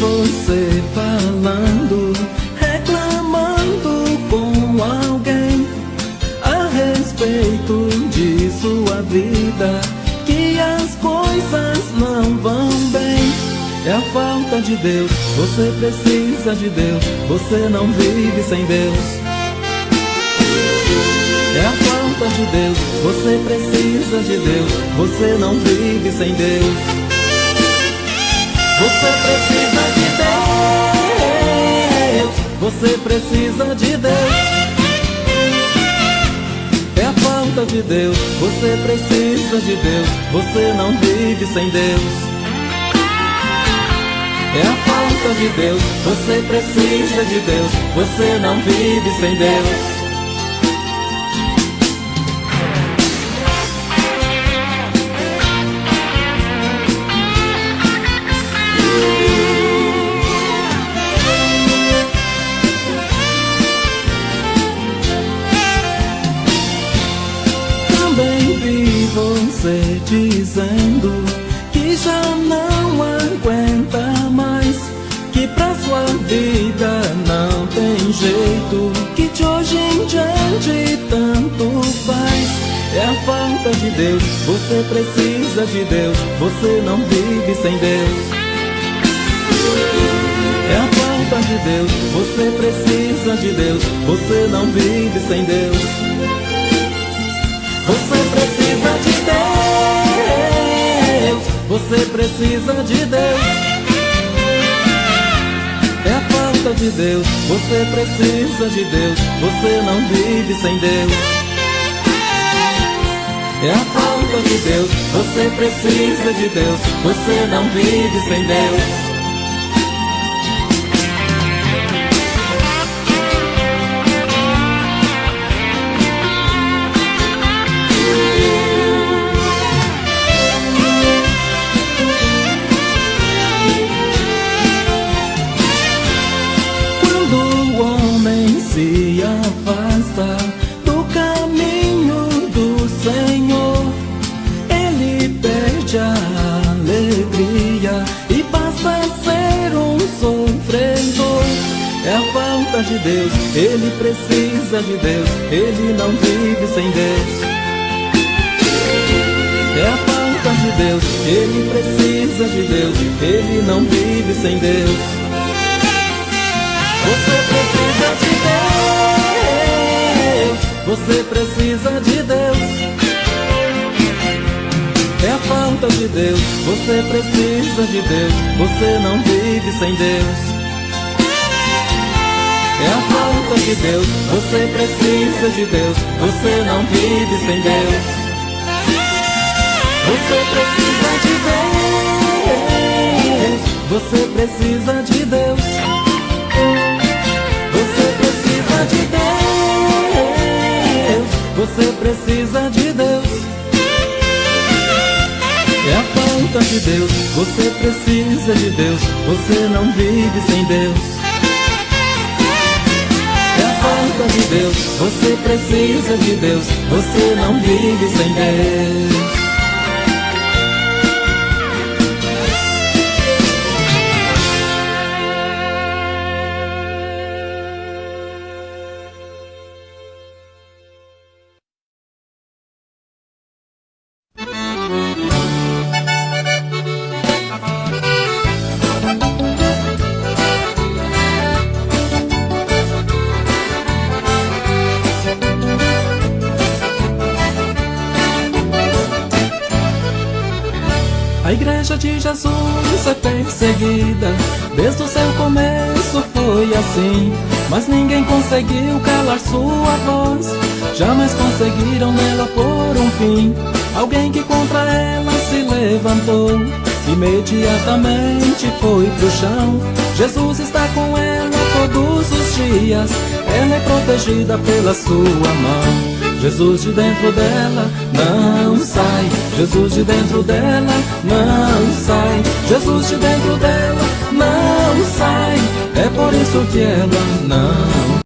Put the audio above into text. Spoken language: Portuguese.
você falando, reclamando com alguém a respeito de sua vida, que as coisas não vão bem. É a falta de Deus, você precisa de Deus, você não vive sem Deus. É a falta de Deus, você precisa de Deus, você não vive sem Deus. Você precisa de Deus, você precisa de Deus. É a falta de Deus, você precisa de Deus, você não vive sem Deus. É a falta de Deus, você precisa de Deus, você não vive sem Deus. Você dizendo que já não aguenta mais, que pra sua vida não tem jeito, que de hoje em diante tanto faz. É a falta de Deus, você precisa de Deus, você não vive sem Deus. É a falta de Deus, você precisa de Deus, você não vive sem Deus. Você precisa de Deus, você precisa de Deus. É a falta de Deus, você precisa de Deus, você não vive sem Deus. É a falta de Deus, você precisa de Deus, você não vive sem Deus. Se afasta do caminho do Senhor, ele perde a alegria e passa a ser um sofredor. É a falta de Deus, ele precisa de Deus, ele não vive sem Deus. É a falta de Deus, ele precisa de Deus, ele não vive sem Deus. Você precisa de Deus, você precisa de Deus. É a falta de Deus, você precisa de Deus, você não vive sem Deus. É a falta de Deus, você precisa de Deus, você não vive sem Deus. Você precisa de Deus, você precisa de Deus. Você precisa de Deus, você precisa de Deus. É a falta de Deus, você precisa de Deus, você não vive sem Deus. É a falta de Deus, você precisa de Deus, você não vive sem Deus. A igreja de Jesus é perseguida, desde o seu começo foi assim. Mas ninguém conseguiu calar sua voz, jamais conseguiram nela pôr um fim. Alguém que contra ela se levantou, imediatamente foi pro chão. Jesus está com ela todos os dias, ela é protegida pela sua mão. Jesus de dentro dela não sai, Jesus de dentro dela não sai, Jesus de dentro dela não sai. É por isso que ela não